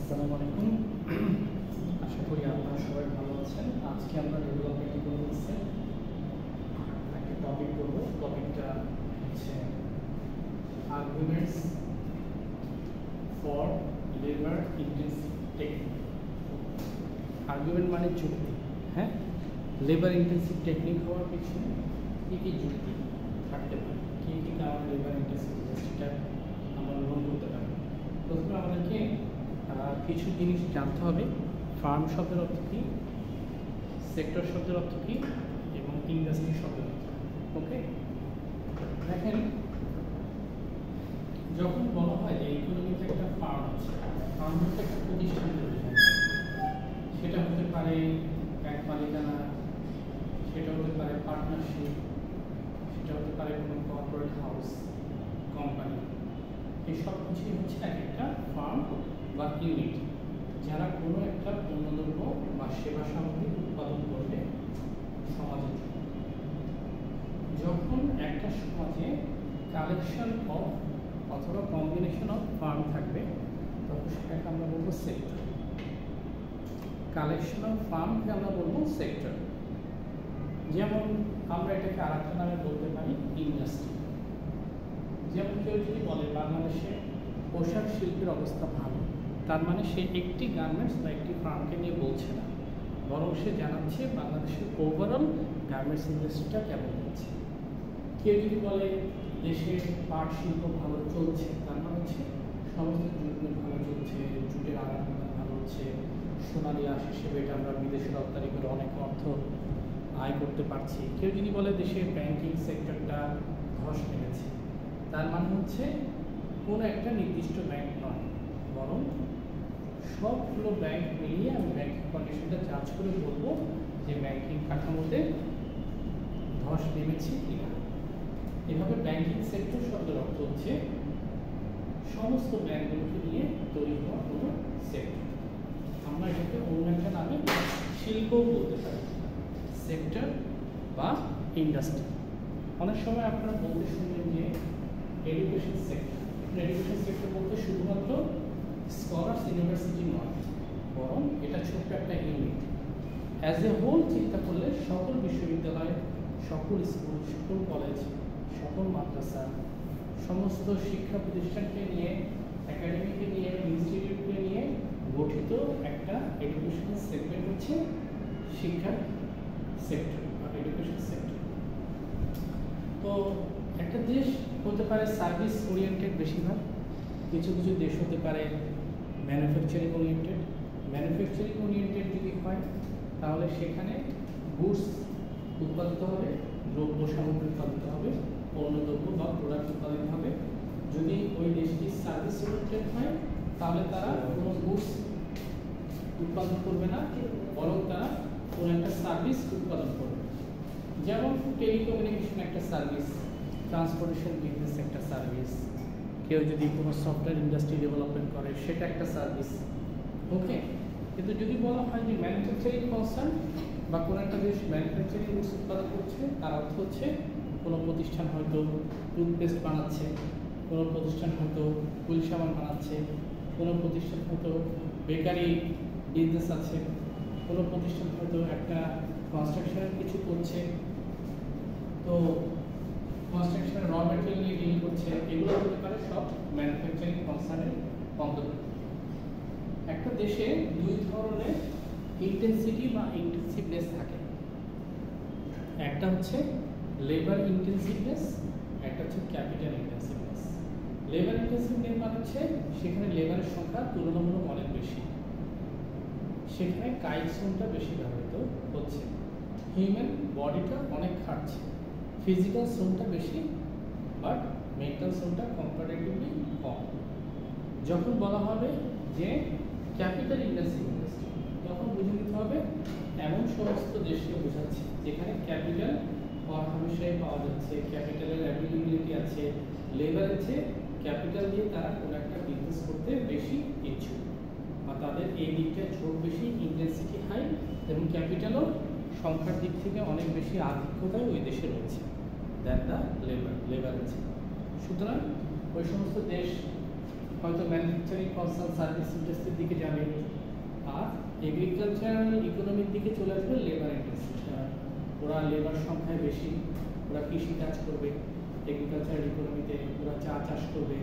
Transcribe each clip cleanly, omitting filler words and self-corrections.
আসসালামু আলাইকুম। আশা করি আপনারা সবাই ভালো আছেন। আজকে আমরা ডেভেলপমেন্ট ইকোনমিক্সের একটা টপিক করব। টপিকটা হচ্ছে arguments for labour intensive technique. Argument মানে যুক্তি। হ্যাঁ, লেবার ইন্টেন্সিভ টেকনিক হওয়ার পিছনে কী কী যুক্তি থাকতে পারে, কী কী কারণে লেবার ইন্টেন্সিভ ইন্ডাস্ট্রিটা আমরা গ্রহণ করতে পারি। প্রথমে আমাদেরকে কিছু জিনিস জানতে হবে। ফার্ম শব্দের অর্থ কী, সেক্টর শব্দের অর্থ কী এবং ইন্ডাস্ট্রি শব্দের অর্থ। ওকে, দেখেন, যখন বলা হয় যে ইকোনমিতে একটা ফার্ম আছে, ফার্ম হচ্ছে একটা প্রতিষ্ঠান তৈরি হয়। সেটা হতে পারে এক মালিকানা, সেটা হতে পারে পার্টনারশিপ, সেটা হতে পারে কোনো কর্পোরেট হাউস, কোম্পানি। এই সব কিছুই হচ্ছে এক একটা ফার্ম বা ইউনিট, যারা কোনো একটা পণ্যদ্রব্য বা সেবা সামগ্রী উৎপাদন করবে সমাজের জন্য। যখন একটা সমাজে কালেকশন অফ অথবা কম্বিনেশন অফ ফার্ম থাকবে, তখন সেটাকে আমরা বলবো সেক্টর। কালেকশন অফ ফার্মকে আমরা বলবো সেক্টর। যেমন আমরা এটাকে আরেকটা নামে বলতে পারি ইন্ডাস্ট্রি। যেমন কেউ যদি বলে বাংলাদেশে পোশাক শিল্পের অবস্থা ভালো, তার মানে সে একটি গার্মেন্টস বা একটি ফার্মকে নিয়ে বলছে না, বরং সে জানাচ্ছে বাংলাদেশের ওভারঅল গার্মেন্টস ইন্ডাস্ট্রিটা কেমন হচ্ছে। কেউ যদি বলে দেশের পাট শিল্প ভালো চলছে, তার মানে হচ্ছে সমস্ত জুট মিল ভালো চলছে, জুটের আদান ভালো হচ্ছে, সোনালী আঁশ হিসেবে এটা আমরা বিদেশে রপ্তানি করে অনেক অর্থ আয় করতে পারছি। কেউ যদি বলে দেশের ব্যাংকিং সেক্টরটা ধস নেমেছে, তার মানে হচ্ছে কোনো একটা নির্দিষ্ট ব্যাংক নয়, বরং সবগুলো ব্যাংক মিলিয়ে আমি ব্যাংকিং কন্ডিশনটা যাচ করে বলবো যে ব্যাংকিং কাঠামোতে ধস নেমেছে কিনা। এভাবে ব্যাংকিং সেক্টর শব্দের অর্থ হচ্ছে সমস্ত ব্যাংকগুলোকে নিয়ে তৈরি হওয়া কোনো সেক্টর। আমরা এটাকে অন্য একটা নামে শিল্পও বলতে পারি, সেক্টর বা ইন্ডাস্ট্রি। অনেক সময় আপনারা বলতে শুনবেন যে এডুকেশন সেক্টর। এডুকেশন সেক্টর বলতে শুধুমাত্র স্কলার্স ইউনিভার্সিটি নয়, বরং এটা ছোট্ট একটা ইউনিট। অ্যাজ এ হোল চিন্তা করলে সকল বিশ্ববিদ্যালয়, সকল স্কুল, সকল কলেজ, সকল মাদ্রাসা, সমস্ত শিক্ষা প্রতিষ্ঠানকে নিয়ে, একাডেমিকে নিয়ে, ইনস্টিটিউটকে নিয়ে গঠিত একটা এডুকেশন সেগমেন্ট হচ্ছে শিক্ষার সেক্টর বা এডুকেশন সেক্টর। তো একটা দেশ হতে পারে সার্ভিস ওরিয়েন্টেড বেশিরভাগ, কিছু কিছু দেশ হতে পারে ম্যানুফ্যাকচারিং ওরিয়েন্টেড। ম্যানুফ্যাকচারিং ওরিয়েন্টেড যদি হয়, তাহলে সেখানে গুডস উৎপাদিত হবে, দ্রব্য সামগ্রী উৎপাদিত হবে, পণ্যদ্রব্য বা প্রোডাক্ট উৎপাদিত হবে। যদি ওই দেশটি সার্ভিস ওরিয়েন্টেড হয়, তাহলে তারা কোনো গুডস উৎপাদন করবে না, বরং তারা কোনো একটা সার্ভিস উৎপাদন করবে। যেমন টেলিকমিউনিকেশন একটা সার্ভিস, ট্রান্সপোর্টেশন বিজনেস একটা সার্ভিস, কেউ যদি কোনো সফটওয়্যার ইন্ডাস্ট্রি ডেভেলপমেন্ট করে সেটা একটা সার্ভিস। ওকে, কিন্তু যদি বলা হয় যে ম্যানুফ্যাকচারিং কনসার্ন বা কোনো একটা দেশ ম্যানুফ্যাকচারিং গুডস উৎপাদন করছে, তার অর্থ হচ্ছে কোনো প্রতিষ্ঠান হয়তো টুথপেস্ট বানাচ্ছে, কোনো প্রতিষ্ঠান হয়তো কুল সাবান বানাচ্ছে, কোনো প্রতিষ্ঠান হয়তো বেকারি বিজনেস আছে, কোনো প্রতিষ্ঠান হয়তো একটা কনস্ট্রাকশনের কিছু করছে, তো কনস্ট্রাকশনের র ম্যাটেরিয়াল নিয়ে ডিল করছে। এগুলো হতে পারে সব ম্যানুফ্যাকচারিং কনসার্নের অন্তর্গত। একটা দেশে দুই ধরনের ইন্টেন্সিটি বা ইন্টেন্সিভনেস থাকে, একটা হচ্ছে লেবার ইন্টেন্সিভনেস, একটা হচ্ছে ক্যাপিটাল ইন্টেন্সিভনেস। লেবার ইন্টেন্সিভনেস মানে হচ্ছে সেখানে লেবারের সংখ্যা তুলনামূলক অনেক বেশি, সেখানে কায়িক শ্রমটা বেশি ব্যবহৃত হচ্ছে, হিউম্যান বডিটা অনেক খাটছে, ফিজিক্যাল শ্রমটা বেশি, বাট মেন্টাল শ্রমটা কম্পারেটিভলি কম। যখন বলা হবে যে ক্যাপিটাল ইন্টেন্সিভ ইন্ডাস্ট্রি, তখন বুঝে নিতে হবে এমন সমস্ত দেশকে বোঝাচ্ছে যেখানে ক্যাপিটাল অর্থবিষয়ে পাওয়া যাচ্ছে, ক্যাপিটালের অ্যাভেলেবিলিটি আছে, লেবার আছে, ক্যাপিটাল দিয়ে তারা কোনো একটা বিজনেস করতে বেশি ইচ্ছুক বা তাদের এই দিকটায় ঝোঁক বেশি, ইন্টেন্সিটি হাই, এবং ক্যাপিটালও সংখ্যার দিক থেকে অনেক বেশি আধিক্যতায় ওই দেশে রয়েছে দ্যান দ্য লেবার আছে। সুতরাং ওই সমস্ত দেশ হয়তো ম্যানুফ্যাকচারিং কনসার্ন সার্ভিস ইন্ডাস্ট্রির দিকে যাবে, আর এগ্রিকালচারাল ইকোনমির দিকে চলে আসবে লেবার ইন্ডাস্ট্রি। ওরা লেবার সংখ্যায় বেশি, ওরা কৃষি কাজ করবে, এগ্রিকালচারাল ইকোনমিতে ওরা চা চাষ করবে,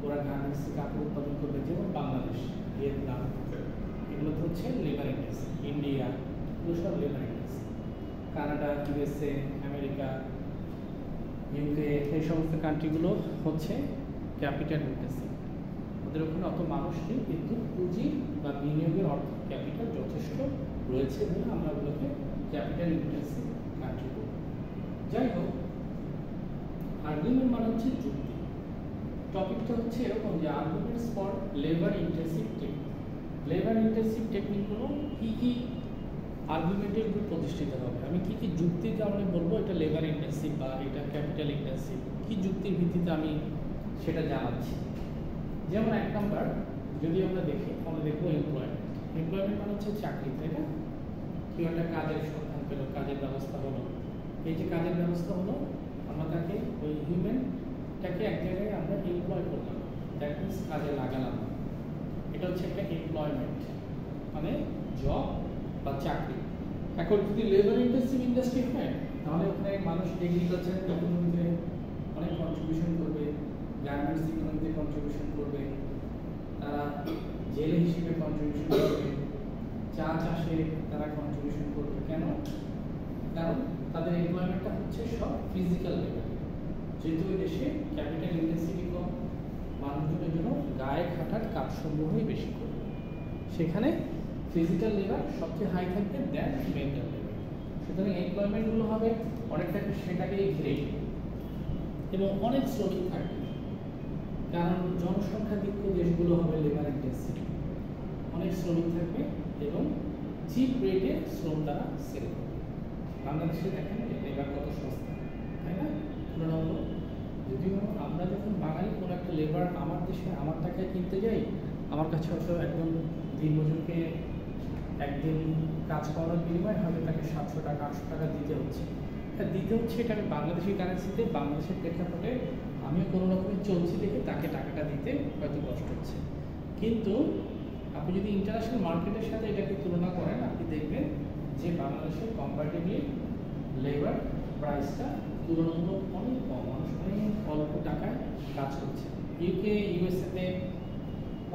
ওরা গার্মেন্টসে কাপড় উৎপাদন করবে, যেমন বাংলাদেশ, ভিয়েতনাম, এগুলো তো হচ্ছে লেবার ইন্ডাস্ট্রি। ইন্ডিয়া, এগুলো সব labour industry. Canada, USA, America, UK, এই সমস্ত কান্ট্রিগুলো হচ্ছে ক্যাপিটাল ইন্ডাস্ট্রি। ওদের ওখানে অত মানুষ নেই, কিন্তু পুঁজি বা বিনিয়োগের অর্থ ক্যাপিটাল যথেষ্ট রয়েছে বলে আমরা ওগুলোকে ক্যাপিটাল ইন্ডাস্ট্রি কান্ট্রি বলি। যাই হোক, আর্গুমেন্ট মানে হচ্ছে যুক্তি। টপিকটা হচ্ছে এরকম যে arguments for labour intensive technique. Labour intensive টেকনিকগুলো কী কী আর্গুমেন্টের উপর প্রতিষ্ঠিত হবে, আমি কী কী যুক্তির কারণে বলবো এটা লেবার ইন্টেন্সিভ বা এটা ক্যাপিটাল ইন্টেন্সিভ, কী যুক্তির ভিত্তিতে আমি সেটা জানাচ্ছি। যেমন 1 নাম্বার যদি আমরা দেখি, আমরা দেখবো এমপ্লয়মেন্ট। এমপ্লয়মেন্ট মানে হচ্ছে চাকরি, তাই না? কেউ একটা কাজের সন্ধান পেলো, কাজের ব্যবস্থা হলো। এই যে কাজের ব্যবস্থা হলো, আমরা তাকে ওই হিউম্যানটাকে এক জায়গায় আমরা এমপ্লয় করলাম, দ্যাট মিনস কাজে লাগালাম। এটা হচ্ছে একটা এমপ্লয়মেন্ট, মানে জব বা চাকরি। এখন যদি লেবার ইন্টেন্সিভ ইন্ডাস্ট্রি হয়, তাহলে ওখানে মানুষ এগ্রিকালচার ইকোনমিতে অনেক কন্ট্রিবিউশন করবে, গার্মেন্টস ইকোনমিতে কন্ট্রিবিউশন করবে, তারা জেলে হিসেবে কন্ট্রিবিউশন করবে, চা চাষে তারা কন্ট্রিবিউশন করবে। কেন? কারণ তাদের এমপ্লয়মেন্টটা হচ্ছে সব ফিজিক্যাল লেবার। যেহেতু ওই দেশে ক্যাপিটাল ইন্টেন্সিটি কম, মানুষজনের জন্য গায়ে খাটার কাজসমূহই বেশি করবে, সেখানে ফিজিক্যাল লেবার সবচেয়ে হাই থাকবে দেন মেন্টাল লেবার। সুতরাং এমপ্লয়মেন্টগুলো হবে অনেকটা সেটাকেই ঘিরে, এবং অনেক শ্রমিক থাকবে, কারণ জনসংখ্যাধিক্য দেশগুলো হবে লেবার ইন্টেন্সিভ, অনেক শ্রমিক থাকবে এবং চিপ রেটে শ্রম দ্বারা সেল করবে। বাংলাদেশে দেখেন লেবার কত সস্তা, তাই না? তুলনামূলক যদিও আমরা যখন বাঙালি কোনো একটা লেবার আমার দেশে আমার টাকায় কিনতে যাই, আমার কাছে হয়তো একজন দিনমজুরকে একদিন কাজ করার বিনিময়ে হয়তো তাকে 700 টাকা 800 টাকা দিতে হচ্ছে। দিতে হচ্ছে এটা আমি বাংলাদেশি কারেন্সিতে, বাংলাদেশের প্রেক্ষাপটে আমিও কোনো রকমের চলছি দেখে তাকে টাকাটা দিতে হয়তো কষ্ট হচ্ছে। কিন্তু আপনি যদি ইন্টারন্যাশনাল মার্কেটের সাথে এটাকে তুলনা করেন, আপনি দেখবেন যে বাংলাদেশের কম্পারেটিভলি লেবার প্রাইসটা তুলনামূলক অনেক কম, মানুষ অনেক অল্প টাকায় কাজ করছে। ইউকে, ইউএসএতে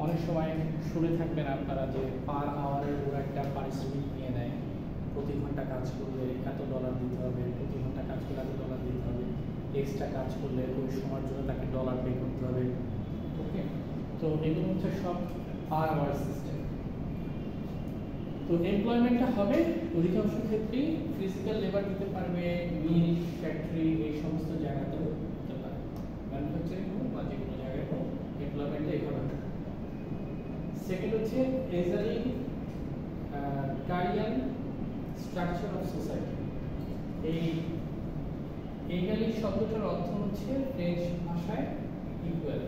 অনেক সময় শুনে থাকবেন আপনারা যে পার আওয়ারের ওরা একটা পারিশ্রমিক নিয়ে নেয়, প্রতি ঘন্টা কাজ করলে এত ডলার দিতে হবে, প্রতি ঘন্টা কাজ করলে এত ডলার দিতে হবে, এক্সট্রা কাজ করলে ওই সময়ের জন্য তাকে ডলার পে করতে হবে। ওকে, তো এগুলো হচ্ছে সব পার আওয়ার সিস্টেম। তো এমপ্লয়মেন্টটা হবে অধিকাংশ ক্ষেত্রেই ফিজিক্যাল লেবার দিতে পারবে, মিল, ফ্যাক্টরি, এই সমস্ত জায়গাতেও দিতে পারবে। ম্যানুফ্যাকচারিং হোক বা যে কোনো জায়গায় হোক, এমপ্লয়মেন্টটা এইভাবে হবে। সেকেন্ড হচ্ছে এগালিটারিয়ান স্ট্রাকচার অফ সোসাইটি। এই এগালি শব্দটার অর্থ হচ্ছে ফ্রেঞ্চ ভাষায় ইকুয়াল,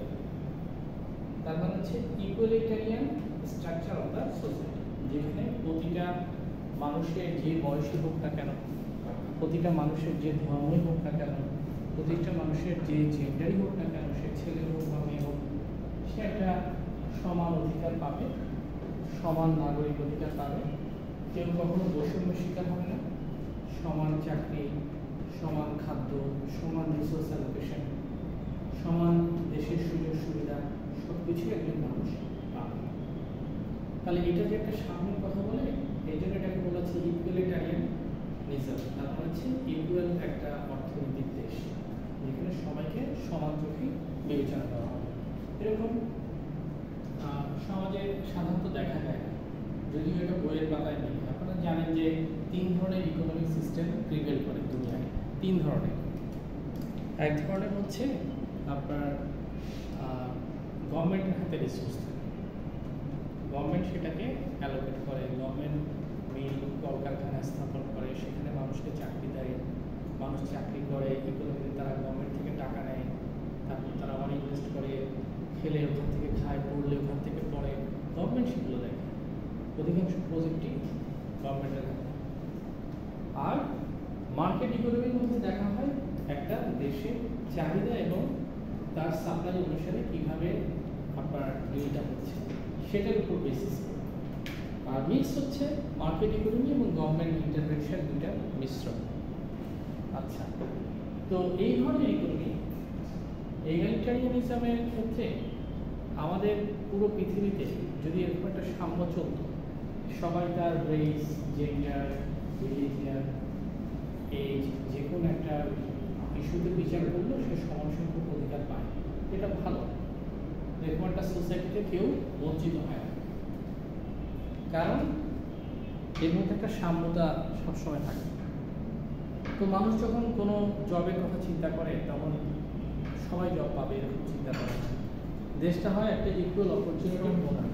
তার মানে হচ্ছে ইকুয়ালিটারিয়ান স্ট্রাকচার অফ দ্য সোসাইটি, যেখানে প্রতিটা মানুষের যে বয়সী হোক না কেন, প্রতিটা মানুষের যে ধর্মই হোক না কেন, প্রতিটা মানুষের যে জেন্ডারই হোক না কেন, সে ছেলে হোক বা মেয়ে হোক, সে একটা সমান অধিকার পাবে, সমান নাগরিক অধিকার পাবে, কেউ কখনো বৈষম্যের শিকার হবে না, সমান চাকরি, সমান খাদ্য, সমান রিসোর্স অ্যালোকেশন, সমান দেশের সুযোগ সুবিধা, সব কিছুই একজন মানুষ পাবে। তাহলে এটা যে একটা সামনের কথা বলে, এই জন্য এটাকে বলা হচ্ছে ইকুয়ালিটারিয়ান নিজাম। তারপর হচ্ছে ইকুয়াল একটা অর্থনৈতিক দেশ, যেখানে সবাইকে সমান চোখে বিবেচনা করা হবে। এরকম সমাজে সাধারণত দেখা যায় না, যদিও এটা বইয়ের পাতায় নেই। আপনারা জানেন যে 3 ধরনের ইকোনমিক সিস্টেম প্রিভেল করে দুনিয়ায়, 3 ধরনের। এক ধরনের হচ্ছে আপনার গভর্নমেন্টের হাতে রিসোর্স থাকে, গভর্নমেন্ট সেটাকে অ্যালোকেট করে, গভর্নমেন্ট মিল কলকারখানা স্থাপন করে, সেখানে মানুষকে চাকরি দেয়, মানুষ চাকরি করে, ইকোনমিতে তারা গভর্নমেন্ট থেকে টাকা নেয়, তারপর তারা আবার ইনভেস্ট করে, খেলে ওখান থেকে খায়, পড়লে ওখান থেকে পড়ে, গভর্নমেন্ট সেগুলো দেখে। অধিকাংশ প্রজেক্টই গভর্নমেন্টের হাতে। আর মার্কেট ইকোনমির মধ্যে দেখা হয় একটা দেশের চাহিদা এবং তার সাপ্লাই অনুসারে কীভাবে আপনার ডিলটা হচ্ছে, সেটার উপর বেসিস করে। আর মিক্স হচ্ছে মার্কেট ইকোনমি এবং গভর্নমেন্ট ইন্টারভেনশন দুইটা মিশ্রণ। আচ্ছা, তো এই ধরনের ইকোনমি এগালিটারিয়ানিজমের ক্ষেত্রে আমাদের পুরো পৃথিবীতে যদি এরকম একটা সাম্য চলত, সবাই তার রেস, জেন্ডার, রিলিজিয়ান, এজ যে কোনো একটা ইস্যুতে বিচার করলেও সে সমান সংখ্যক অধিকার পায়, এটা ভালো। এরকম একটা সোসাইটিতে কেউ বঞ্চিত হয় না, কারণ এর মধ্যে একটা সাম্যতা সবসময় থাকে। তো মানুষ যখন কোনো জবের কথা চিন্তা করে তখন সবাই জব পাবে এরকম চিন্তা করে, দেশটা হয় একটা ইকুয়াল অপরচুনিটি প্রদান।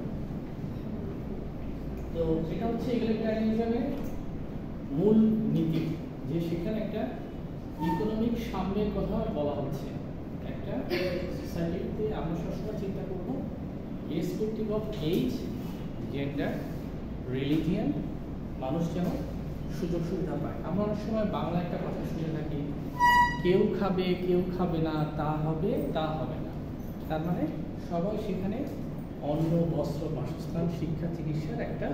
তো এটা হচ্ছে এগালিটারিয়ানিজমের মূল নীতি, যে সেখানে একটা ইকোনমিক সাম্যের কথা বলা হচ্ছে। একটা সোসাইটিতে আমরা সবসময় চিন্তা করবো irrespective of age, gender, religion, মানুষ যেন সুযোগ সুবিধা পায়। আমরা অনেক সময় বাংলা একটা কথা শুনে থাকি, কেউ খাবে কেউ খাবে না, তা হবে তা হবে না। তার মানে সবাই সেখানে অন্ন, বস্ত্র, বাসস্থান, শিক্ষা, চিকিৎসার একটা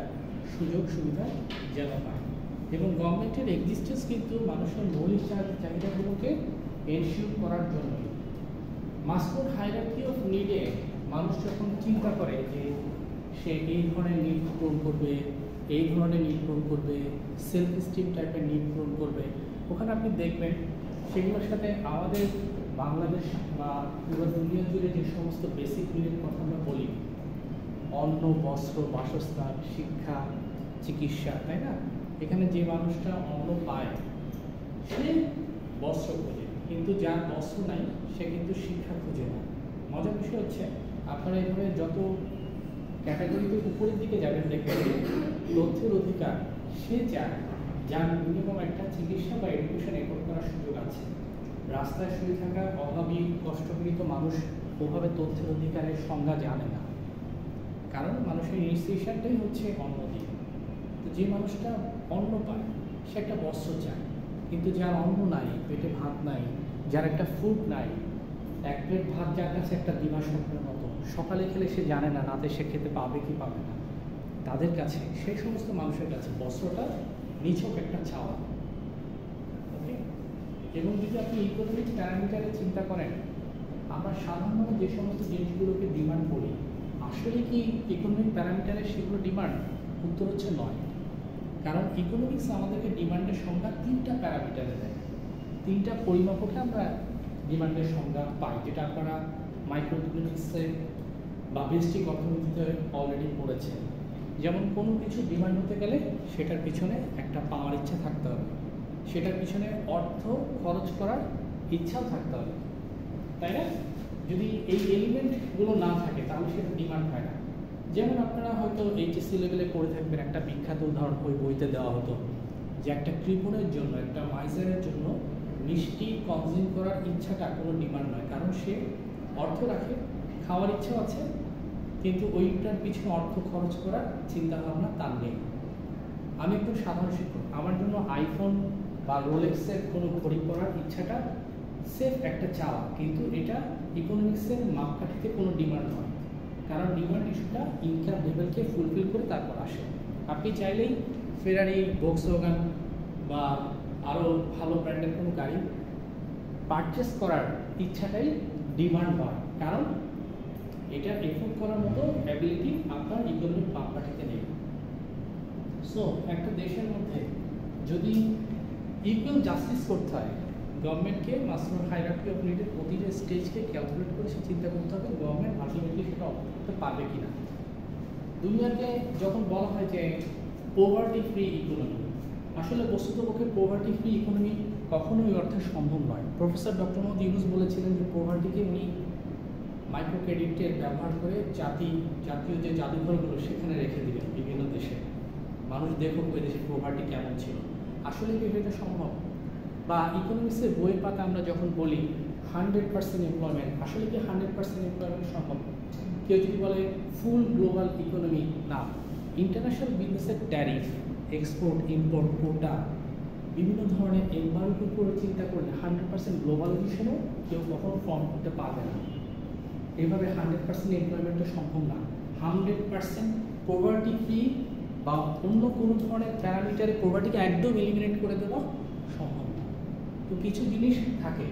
সুযোগ সুবিধা যেন পায়। এবং গভর্নমেন্টের এক্সিস্টেন্স কিন্তু মানুষের মৌলিক চাহিদাগুলোকে এনশিওর করার জন্য। মাস্লোর হায়ারার্কি অফ নিডে মানুষ যখন চিন্তা করে যে সে এই ধরনের নিড পূরণ করবে, এই ধরনের নিড পূরণ করবে, সেলফ এস্টিম টাইপের নিড পূরণ করবে, ওখানে আপনি দেখবেন সেগুলোর সাথে আমাদের বাংলাদেশ বা পুরো দুনিয়া জুড়ে যে সমস্ত বেসিক নিডের কথা আমরা বলি, অন্ন, বস্ত্র, বাসস্থান, শিক্ষা, চিকিৎসা, তাই না? এখানে যে মানুষটা অন্ন পায় সে বস্ত্র খোঁজে, কিন্তু যার বস্ত্র নাই সে কিন্তু শিক্ষা খুঁজে না। মজার বিষয় হচ্ছে আপনারা এভাবে যত ক্যাটাগরিতে উপরের দিকে যাবেন দেখবেন তথ্যের অধিকার সে চায় যার মিনিমাম একটা চিকিৎসা বা এডুকেশন এফোর্ড করার সুযোগ আছে। রাস্তায় শুয়ে থাকা অভাবী কষ্টপীড়িত মানুষ ওভাবে তথ্যের অধিকারের সংজ্ঞা জানে না, কারণ মানুষের ইনিশিয়েশনটাই হচ্ছে অন্ন দিয়ে। তো যে মানুষটা অন্ন পায় সে একটা বস্ত্র চায়, কিন্তু যার অন্ন নাই, পেটে ভাত নাই, যার একটা ফুড নাই, এক প্লেট ভাত যার কাছে একটা দিবা স্বপ্নের মতো, সকালে খেলে সে জানে না রাতে সে খেতে পাবে কি পাবে না, তাদের কাছে, সেই সমস্ত মানুষের কাছে বস্ত্রটা নিছক একটা চাওয়া। ওকে, এবং যদি আপনি ইকোনমিক প্যারামিটারে চিন্তা করেন, আমরা সাধারণত যে সমস্ত জিনিসগুলোকে ডিমান্ড করি, আসলে কি ইকোনমিক প্যারামিটারে সেগুলো ডিমান্ড? উত্তর হচ্ছে নয়। কারণ ইকোনমিক্স আমাদেরকে ডিমান্ডের সংজ্ঞা তিনটা প্যারামিটারে দেয়, তিনটা পরিমাপকে আমরা ডিমান্ডের সংজ্ঞা পাই, যেটা আপনারা মাইক্রো ইকোনমিক্সে বা বেসিক অর্থনীতিতে অলরেডি পড়েছেন। যেমন কোনো কিছু ডিমান্ড হতে গেলে সেটার পিছনে একটা পাওয়ার ইচ্ছা থাকতে হবে, সেটার পিছনে অর্থ খরচ করার ইচ্ছাও থাকতে হবে, তাই না? যদি এই এলিমেন্টগুলো না থাকে তাহলে সেটা ডিমান্ড হয় না। যেমন আপনারা হয়তো এইচএসসি লেভেলে করে থাকবেন, একটা বিখ্যাত উদাহরণ ওই বইতে দেওয়া হতো যে একটা কৃপণের জন্য, একটা মাইজারের জন্য মিষ্টি কনজিউম করার ইচ্ছাটা কোনো ডিমান্ড নয়, কারণ সে অর্থ রাখে, খাওয়ার ইচ্ছাও আছে, কিন্তু ওইটার পিছনে অর্থ খরচ করার চিন্তাভাবনা তার নেই। আমি একটু সাধারণ শিক্ষক, আমার জন্য আইফোন বা রোলেক্সের কোনো ঘড়ি পরার ইচ্ছাটা সেফ একটা চাওয়া, কিন্তু এটা ইকোনমিক্সের মাপকাঠিতে কোনো ডিমান্ড নয়, কারণ ডিমান্ড ইস্যুটা ইনকাম লেভেলকে ফুলফিল করে তারপর আসে। আপনি চাইলেই ফেরারি, ভোক্সওয়াগন বা আরও ভালো ব্র্যান্ডের কোনো গাড়ি পারচেস করার ইচ্ছাটাই ডিমান্ড হয়, কারণ এটা এফোর্ড করার মতো অ্যাবিলিটি আপনার ইকোনমিক মাপকাঠিতে নেই। সো একটা দেশের মধ্যে যদি ইকুয়াল জাস্টিস করতে হয়, গভর্নমেন্টকে মাস্লোর হায়ারার্কি অফ নিডের প্রতিটা স্টেজকে ক্যালকুলেট করে সে চিন্তা করতে হবে গভর্নমেন্ট আলটিমেটলি সেটা অফার করতে পারবে কিনা। দুনিয়াতে যখন বলা হয় যে পোভার্টি ফ্রি ইকোনমি, আসলে বস্তুতপক্ষে পোভার্টি ফ্রি ইকোনমি কখনোই অর্থে সম্ভব নয়। প্রফেসর ডক্টর মোহাম্মদ ইউনুস বলেছিলেন যে পোভার্টিকে উনি মাইক্রো ক্রেডিটের ব্যবহার করে জাতীয় যে জাদুঘরগুলো সেখানে রেখে দিবেন বিভিন্ন দেশে, মানুষ দেখুক ওই দেশের পোভার্টি কেমন ছিল। আসলে কি এটা সম্ভব? বা ইকোনমিক্সের বইয়ের পাতা আমরা যখন বলি 100% এমপ্লয়মেন্ট, আসলে কি 100% এমপ্লয়মেন্ট সম্ভব? কেউ যদি বলে ফুল গ্লোবাল ইকোনমি, না, ইন্টারন্যাশনাল বিজনেসের ট্যারিফ, এক্সপোর্ট, ইম্পোর্ট, কোটা, বিভিন্ন ধরনের এমবার্গোর উপরে চিন্তা করলে 100% গ্লোবালাইজেশনও কেউ কখনো ফর্ম করতে পারবে না। এভাবে 100% এমপ্লয়মেন্টও সম্ভব না। 100% পভার্টি ফ্রি বা অন্য কোনো ধরনের প্যারামিটারে পভার্টিকে একদম এলিমিনেট করে দেওয়া সম্ভব না। তো কিছু জিনিস থাকে,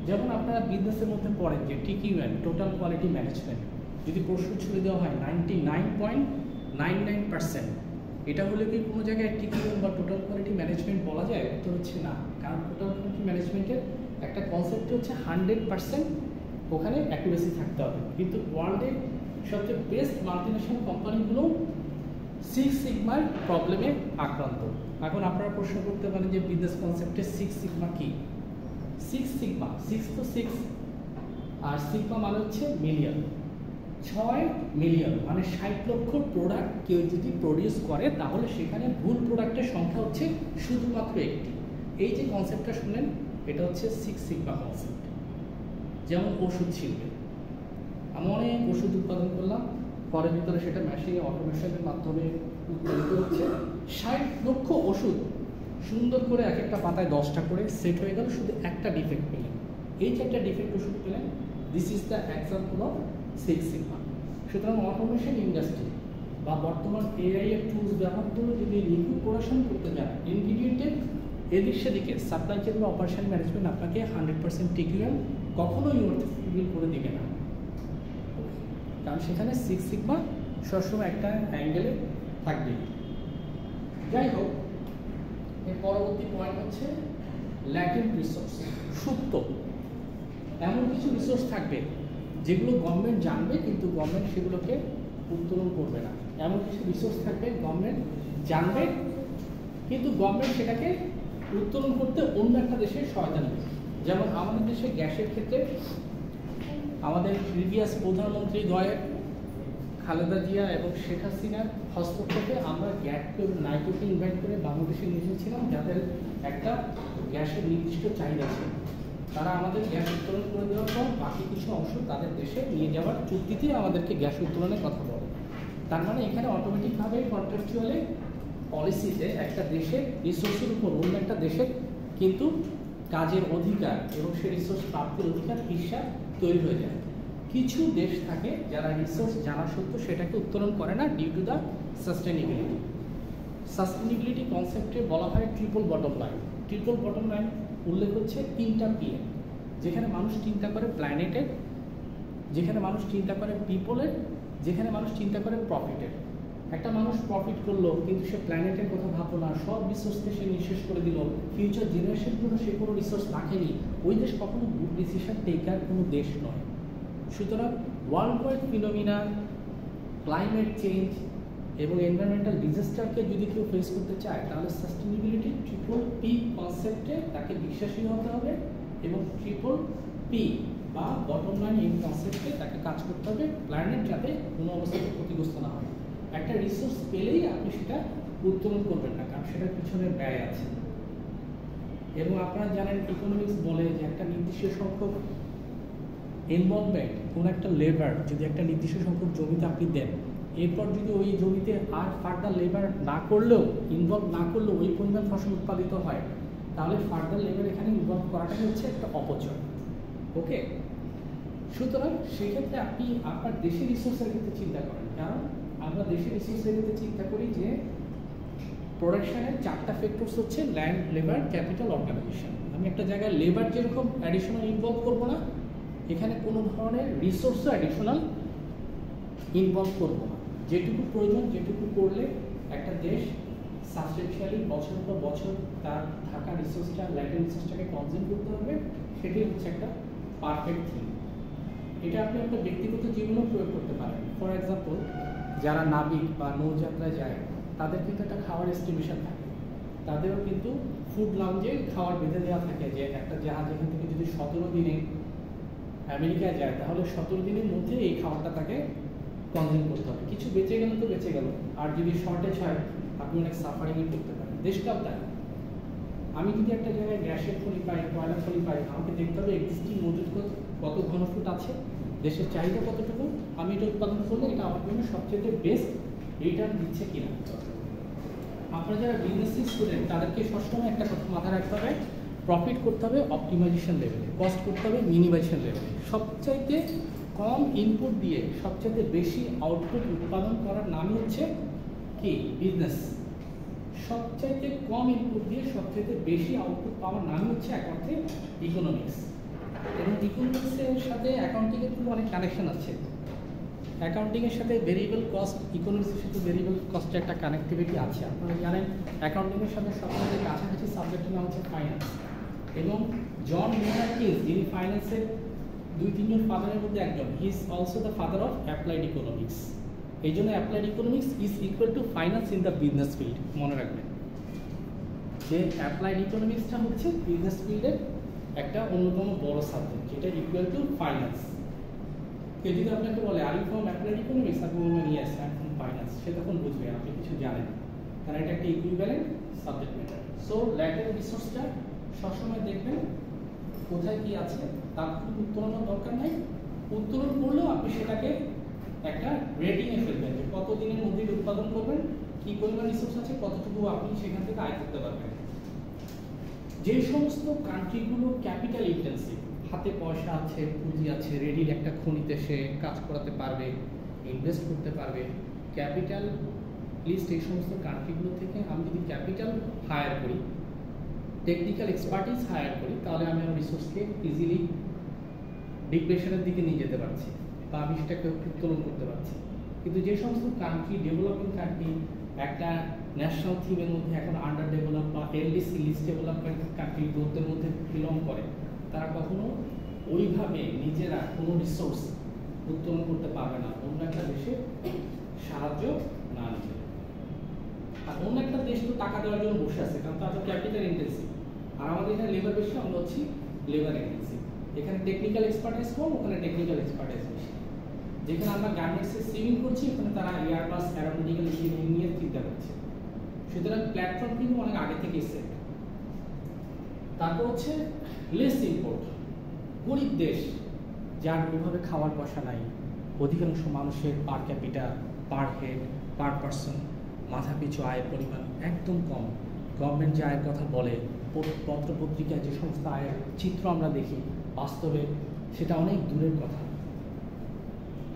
যেমন আপনারা বিজনেসের মধ্যে পড়েন যে TQM, টোটাল কোয়ালিটি ম্যানেজমেন্ট, যদি প্রশ্ন ছুড়ে দেওয়া হয় 99.99%, এটা হলে কি কোনো জায়গায় TQM বা টোটাল কোয়ালিটি ম্যানেজমেন্ট বলা যায়? উত্তর হচ্ছে না, কারণ টোটাল কোয়ালিটি ম্যানেজমেন্টের একটা কনসেপ্ট হচ্ছে 100% ওখানে অ্যাকুরেসি থাকতে হবে। কিন্তু ওয়ার্ল্ডের সবচেয়ে বেস্ট মাল্টিনেশনাল কোম্পানিগুলো 6 সিগমার প্রবলেমে আক্রান্ত। এখন আপনারা প্রশ্ন করতে পারেন যে বিজনেস কনসেপ্টে 6 সিগমা কি? 6 সিগমা, 6 তো 6, আর সিগমা মানে হচ্ছে মিলিয়ন। 6 মিলিয়ন মানে 60 লক্ষ প্রোডাক্ট কেউ যদি প্রডিউস করে, তাহলে সেখানে ভুল প্রোডাক্টের সংখ্যা হচ্ছে শুধুমাত্র একটি। এই যে কনসেপ্টটা শুনলেন, এটা হচ্ছে 6 সিগমা কনসেপ্ট। যেমন ওষুধ শিল্পে আমি অনেক ওষুধ উৎপাদন করলাম, পরের ভিতরে সেটা মেশিনে অটোমেশনের মাধ্যমে উৎপাদিত হচ্ছে। 60 লক্ষ ওষুধ সুন্দর করে এক একটা পাতায় 10টা করে সেট হয়ে গেল, শুধু একটা ডিফেক্ট পেলেন। এই যে একটা ডিফেক্ট ওষুধ পেলেন, this is the example of 6 sigma. সুতরাং অটোমেশন ইন্ডাস্ট্রি বা বর্তমান AI এর টুলস ব্যবহার করে যদি রিভিউ প্রোডাকশন করতে যান, ইনগ্রিডিয়েন্টের এদিক সেদিকে সাপ্লাই চেইন বা অপারেশন ম্যানেজমেন্ট আপনাকে 100% TQM কখনোই ইউটিল করে দিবে না, কারণ সেখানে 6 সিগমা সবসময় একটা অ্যাঙ্গেলে থাকবে। যাই হোক, এর পরবর্তী পয়েন্ট হচ্ছে ল্যাটেন্ট রিসোর্স, সুপ্ত। এমন কিছু রিসোর্স থাকবে যেগুলো গভর্নমেন্ট জানবে কিন্তু গভর্নমেন্ট সেগুলোকে উত্তোলন করবে না। এমন কিছু রিসোর্স থাকবে গভর্নমেন্ট জানবে কিন্তু গভর্নমেন্ট সেটাকে উত্তোলন করতে অন্য একটা দেশের সহায়তা নেবে। যেমন আমাদের দেশে গ্যাসের ক্ষেত্রে আমাদের প্রিভিয়াস প্রধানমন্ত্রী দ্বয় খালেদা জিয়া এবং শেখ হাসিনার হস্তক্ষেপে আমরা গ্যাসকে নাইকোকে ইনভাইট করে বাংলাদেশে নিয়ে এসেছিলাম, যাদের একটা গ্যাসের নির্দিষ্ট চাহিদা ছিল। তারা আমাদের গ্যাস উত্তোলন করে দেওয়ার পর বাকি কিছু অংশ তাদের দেশে নিয়ে যাওয়ার চুক্তিতে আমাদেরকে গ্যাস উত্তোলনের কথা বলে। তার মানে এখানে অটোমেটিকভাবে কন্ট্রাকচুয়ালি পলিসিতে একটা দেশের রিসোর্সের উপর অন্য একটা দেশের কিন্তু কাজের অধিকার এবং সেই রিসোর্স প্রাপ্তির অধিকার হিসাব তৈরি হয়ে যায়। কিছু দেশ থাকে যারা রিসোর্স জানা সত্ত্বেও সেটাকে উত্তোলন করে না due to the sustainability. Sustainability কনসেপ্টে বলা হয় triple bottom line. Triple bottom line উল্লেখ হচ্ছে 3টা PM, যেখানে মানুষ চিন্তা করে প্ল্যানেটের, যেখানে মানুষ চিন্তা করে পিপলের, যেখানে মানুষ চিন্তা করে প্রফিটের। একটা মানুষ প্রফিট করলো কিন্তু সে প্ল্যানেটের কথা ভাবলো না, সব রিসোর্সকে সে নিঃশেষ করে দিল, ফিউচার জেনারেশনের জন্য সে কোনো রিসোর্স রাখেনি, ওই দেশ কখনো গুড ডিসিশন টেকার কোনো দেশ নয়। সুতরাং world wide phenomena, climate change এবং এনভায়রনমেন্টাল ডিজাস্টারকে যদি কেউ ফেস করতে চায়, তাহলে সাস্টেনেবিলিটি TPP কনসেপ্টে তাকে বিশ্বাসী হতে হবে এবং TPP বা বটম লাইন এই কনসেপ্টে তাকে কাজ করতে হবে, প্ল্যানেট যাতে কোনো অবস্থাতে ক্ষতিগ্রস্ত না হয়। একটা রিসোর্স পেলেই আপনি সেটা উত্তোলন করবেন না, কারণ সেটার পিছনে ব্যয় আছে। এবং আপনারা জানেন ইকোনমিক্স বলে যে একটা নির্দিষ্ট সংখ্যক ইনভলভমেন্ট, কোন একটা লেবার যদি একটা নির্দিষ্ট সংখ্যক জমিতে আপনি দেন, এরপর যদি ওই জমিতে আর ফার্দার লেবার না করলেও, ইনভলভ না করলেও ওই পরিমাণ ফসল উৎপাদিত হয়, তাহলে ফার্দার লেবার এখানে ইনভলভ করাটাই হচ্ছে একটা অপচয়। ওকে, সুতরাং সেক্ষেত্রে আপনি আপনার দেশের রিসোর্সের ক্ষেত্রে চিন্তা করেন, কারণ আমরা দেশের রিসোর্সের ক্ষেত্রে চিন্তা করি যে প্রোডাকশনের 4টা ফ্যাক্টরস হচ্ছে ল্যান্ড, লেবার, ক্যাপিটাল, অর্গানাইজেশন। আমি একটা জায়গায় লেবার যেরকম অ্যাডিশনাল ইনভলভ করবো না, এখানে কোনো ধরনের রিসোর্সও অ্যাডিশনাল ইনভলভ করবো না। যেটুকু প্রয়োজন, যেটুকু করলে একটা দেশ সাবস্টেন্সিয়ালি বছর পর বছর তার থাকা রিসোর্সটা, ল্যান্ড রিসোর্সটাকে কনজিউম করতে হবে, সেটাই হচ্ছে একটা পারফেক্ট থিং। এটা আপনি আপনার ব্যক্তিগত জীবনেও প্রয়োগ করতে পারেন। ফর এক্সাম্পল, যারা নাবিক বা নৌযাত্রায় যায়, তাদের কিন্তু একটা খাওয়ার এস্টিমেশন থাকে, তাদেরও কিন্তু ফুড লাউঞ্জে খাওয়ার বেঁধে দেওয়া থাকে যে একটা জাহাজ এখান থেকে যদি 17 দিনে আমেরিকায় যায়, তাহলে 17 দিনের মধ্যে এই খাবারটা তাকে কনজিউম করতে হবে। কিছু বেঁচে গেল তো বেঁচে গেল, আর যদি শর্টেজ হয় আপনি অনেক সাফারিংই করতে পারেন। দেশটাও তাই। আমি যদি একটা জায়গায় গ্যাসের খনি পাই, কয়লার খনি পাই, আমাকে দেখতে হবে এক্সিস্টিং মজুদ কত ঘনফুট আছে, দেশের চাহিদা কতটুকু, আমি এটা উৎপাদন করলে এটা আমার জন্য সবচেয়ে বেস্ট রিটার্ন দিচ্ছে কিনা। আপনারা যারা বিজনেস স্টুডেন্ট, তাদেরকে সবসময় একটা কথা মাথায় রাখতে হবে, প্রফিট করতে হবে অপটিমাইজেশন লেভেলে, কস্ট করতে হবে মিনিমাইজেশন লেভেলে। সবচাইতে কম ইনপুট দিয়ে সবচেয়ে বেশি আউটপুট উৎপাদন করার নাম হচ্ছে কি? বিজনেস। সবচাইতে কম ইনপুট দিয়ে সবচাইতে বেশি আউটপুট পাওয়ার নাম হচ্ছে এক অর্থে ইকোনমিক্স। এবং ইকোনমিক্সের সাথে অ্যাকাউন্টিংয়ের কিন্তু অনেক কানেকশন আছে। অ্যাকাউন্টিংয়ের সাথে ভেরিয়েবল কস্ট, ইকোনমিক্সের সাথে ভেরিয়েবল কস্টের একটা কানেক্টিভিটি আছে। আপনারা জানেন অ্যাকাউন্টিংয়ের সাথে সবচেয়ে কাছাকাছি সাবজেক্টের নাম হচ্ছে ফাইন্যান্স। এবং জন মেনার্ড কিনস, যিনি ফাইন্যান্সের 2-3 জন ফাদারের মধ্যে একজন, he is also the father of applied economics. এই জন্য applied economics is equal to finance in the business field. মনে রাখবেন যে অ্যাপ্লাইড ইকোনমিক্সটা হচ্ছে বিজনেস ফিল্ডের একটা অন্যতম বড় সাবজেক্ট, যেটা ইকুয়াল টু ফাইন্যান্স। কেউ যদি আপনাকে বলে are you from applied economics, আপনি বলবেন yes I am from finance, সে তখন বুঝবে আপনি কিছু জানেন, কারণ এটা একটা equivalent subject matter. So lateral রিসোর্সটা সবসময় দেখবেন কোথায় কি আছে, তার কোনো উত্তোলনের দরকার নাই। উত্তোলন করলেও আপনি সেটাকে একটা রেটিংয়ে ফেলবেন যে কত দিনের মধ্যে উৎপাদন করবেন, কি পরিমাণ রিসোর্স আছে, কতটুকু আপনি সেখান থেকে আয় করতে পারবেন। যে সমস্ত কান্ট্রিগুলো ক্যাপিটাল ইন্টেন্সিভ, হাতে পয়সা আছে, পুঁজি আছে, রেডির একটা খনিতে সে কাজ করাতে পারবে, ইনভেস্ট করতে পারবে, ক্যাপিটাল লিস্ট, এই সমস্ত কান্ট্রিগুলো থেকে আমি যদি ক্যাপিটাল হায়ার করি, টেকনিক্যাল এক্সপার্টিস হায়ার করি, তাহলে আমি আমার রিসোর্সকে ইজিলি ডিপ্রেশনের দিকে নিয়ে যেতে পারছি বা আমি সেটাকে উত্তোলন করতে পারছি। কিন্তু যে সমস্ত কান্ট্রি, ডেভেলপিং কান্ট্রি, একটা ন্যাশনাল থিমের মধ্যে এখন আন্ডার ডেভেলপ বা এলডিসি লিস্ট ডেভেলপমেন্ট কান্ট্রি গ্রোথের মধ্যে বিলং করে, তারা কখনো ওইভাবে নিজেরা কোনো রিসোর্স উত্তোলন করতে পারবে না অন্য একটা দেশে সাহায্য না নিয়ে। আর অন্য একটা দেশ তো টাকা দেওয়ার জন্য বসে আছে, কারণ তারা তো ক্যাপিটাল ইন্টেন্সিভ। আর আমাদের এখানে লেবার বেশি, আমরা হচ্ছি লেবার ইন্টেন্সিভ। এখানে টেকনিক্যাল এক্সপার্টাইজ কম, ওখানে টেকনিক্যাল এক্সপার্টাইজ বেশি। যেখানে আমরা গার্মেন্টসে সিভিং করছি, ওখানে তারা এয়ারবাস অ্যারোনটিক্যাল ইঞ্জিনিয়ারিং নিয়ে চিন্তা করছে। সুতরাং প্ল্যাটফর্ম কিন্তু অনেক আগে থেকেই সেট। তারপর হচ্ছে লেস ইম্পোর্ট। গরিব দেশ, যার ওইভাবে খাওয়ার পয়সা নাই, অধিকাংশ মানুষের per capital, per head, per person মাথা পিছু আয়ের পরিমাণ একদম কম। গভর্নমেন্ট যে আয়ের কথা বলে, পত্রপত্রিকায় যে সমস্ত আয়ের চিত্র আমরা দেখি, বাস্তবে সেটা অনেক দূরের কথা।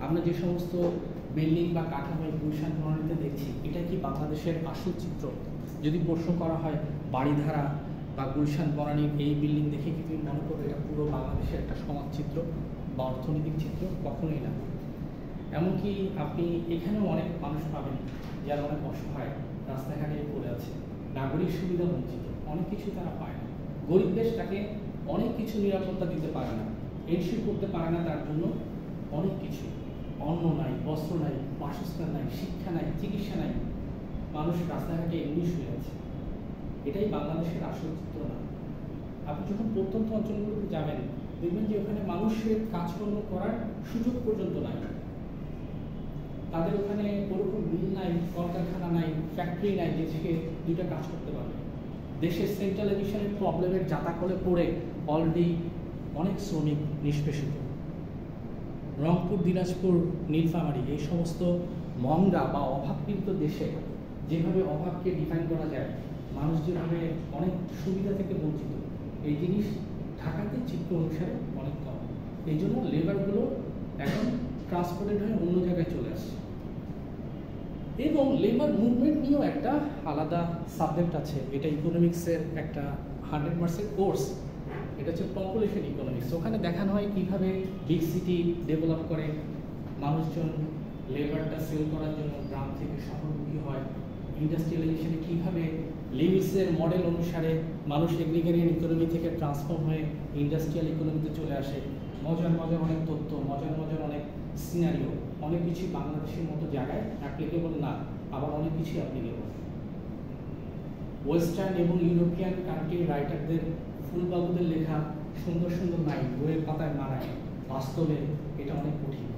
আমরা যে সমস্ত বিল্ডিং বা কাঠামো গুলশান বনানীতে দেখছি, এটা কি বাংলাদেশের আসল চিত্র? যদি প্রশ্ন করা হয় বাড়িধারা বা গুলশান বনানীর এই বিল্ডিং দেখে কি তুমি মনে করবে এটা পুরো বাংলাদেশের একটা সমাজ চিত্র বা অর্থনৈতিক চিত্র? কখনোই না। এমনকি আপনি এখানেও অনেক মানুষ পাবেন যারা অনেক অসহায়, রাস্তাঘাটে পড়ে আছে, নাগরিক সুবিধা বঞ্চিত, অনেক কিছু তারা পায় না। গরিব দেশ তাকে অনেক কিছু নিরাপত্তা দিতে পারে না, এনশিওর করতে পারে না তার জন্য অনেক কিছু। অন্ন নাই, বস্ত্র নাই, বাসস্থান নাই, শিক্ষা নাই, চিকিৎসা নাই, মানুষ রাস্তাঘাটে এমনি শুয়ে আছে। এটাই বাংলাদেশের আসল চিত্র না। আপনি যখন প্রত্যন্ত অঞ্চলগুলোতে যাবেন, দেখবেন যে ওখানে মানুষের কাজকর্ম করার সুযোগ পর্যন্ত নাই। তাদের ওখানে ওরকম মিল নাই, কলকারখানা নাই, ফ্যাক্টরি নাই যে থেকে দুইটা কাজ করতে পারবে। দেশের সেন্ট্রালাইজেশনের প্রবলেমের জাতাকলে পড়ে অলরেডি অনেক শ্রমিক নিষ্পেষিত। রংপুর, দিনাজপুর, নীলফামারী, এই সমস্ত মহঙ্গা বা অভাবপীড়িত দেশে যেভাবে অভাবকে ডিফাইন করা যায়, মানুষ যেভাবে অনেক সুবিধা থেকে বঞ্চিত, এই জিনিস ঢাকাতে চিত্র অনুসারে অনেক কম। এই জন্য লেবারগুলো এখন ট্রান্সপোর্টেড হয়ে অন্য জায়গায় চলে আসছে। এবং লেবার মুভমেন্ট নিয়েও একটা আলাদা সাবজেক্ট আছে, এটা ইকোনমিক্সের একটা 100% কোর্স। এটা হচ্ছে পপুলেশন ইকোনমিক্স। ওখানে দেখানো হয় কীভাবে বিগ সিটি ডেভেলপ করে, মানুষজন লেবারটা সেল করার জন্য গ্রাম থেকে শহরমুখী হয়, ইন্ডাস্ট্রিয়ালাইজেশনে কীভাবে লিমিটসের মডেল অনুসারে মানুষ এগ্রিগেরিয়ান ইকোনমি থেকে ট্রান্সফর্ম হয়ে ইন্ডাস্ট্রিয়াল ইকোনমিতে চলে আসে। মজার মজার অনেক তথ্য, মজার মজার অনেক সিনারিও, অনেক কিছু বাংলাদেশের মতো জায়গায় অ্যাপ্লিকেবল না, আবার অনেক কিছুই অ্যাপ্লিকেবল। ওয়েস্টার্ন এবং ইউরোপিয়ান কান্ট্রির রাইটারদের ফুলবাবুদের লেখা সুন্দর সুন্দর লাইন বইয়ের পাতায় মানায়, বাস্তবে এটা অনেক কঠিন।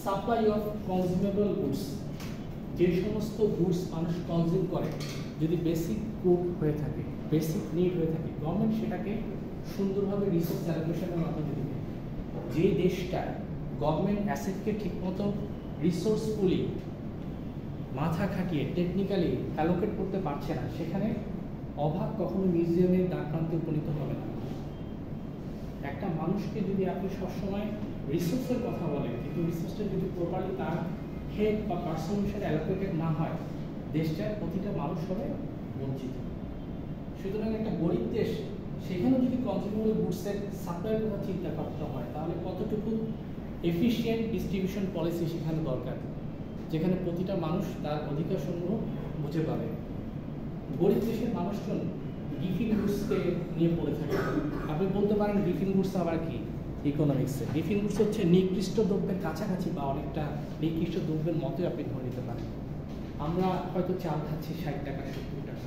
সাপ্লাই অফ কনজিউমেবল গুডস, যে সমস্ত গুডস মানুষ কনজিউম করে, যদি বেসিক গুড হয়ে থাকে, বেসিক নিড হয়ে থাকে, গভর্নমেন্ট সেটাকে সুন্দরভাবে রিসোর্স অ্যালোকেশনের মাধ্যমে দেবে। যে দেশটা গভর্নমেন্ট অ্যাসেটকে ঠিকমতো রিসোর্সফুলি মাথা খাটিয়ে টেকনিক্যালি অ্যালোকেট করতে পারছে না, সেখানে অভাব কখনো মিউজিয়ামের দ্বারপ্রান্তে উপনীত হবে না। একটা মানুষকে যদি আপনি সবসময় রিসোর্সের কথা বলেন, কিন্তু রিসোর্সটা যদি প্রপারলি তার হেড বা পার্সন হিসেবে অ্যালোকেটেড না হয়, দেশটার প্রতিটা মানুষ হবে বঞ্চিত। সুতরাং একটা গরিব দেশ, সেখানেও যদি কনজিউমার গুডসের সাপ্লাইয়ের কথা চিন্তা করতে হয়, তাহলে কতটুকু এফিশিয়েন্ট ডিস্ট্রিবিউশন পলিসি সেখানে দরকার, যেখানে প্রতিটা মানুষ তার অধিকার সমূহ বুঝে পাবে। গরিব দেশের মানুষজন গিফিং গুডসকে নিয়ে পড়ে থাকে। আপনি বলতে পারেন গিফিং গুডস আবার কি? ইকোনমিক্সে গিফিং গুডস হচ্ছে নিকৃষ্ট দ্রব্যের কাছাকাছি বা অনেকটা নিকৃষ্ট দ্রব্যের মতোই আপনি ধরে নিতে পারেন। আমরা হয়তো চাল খাচ্ছি 60 টাকা 70 টাকা,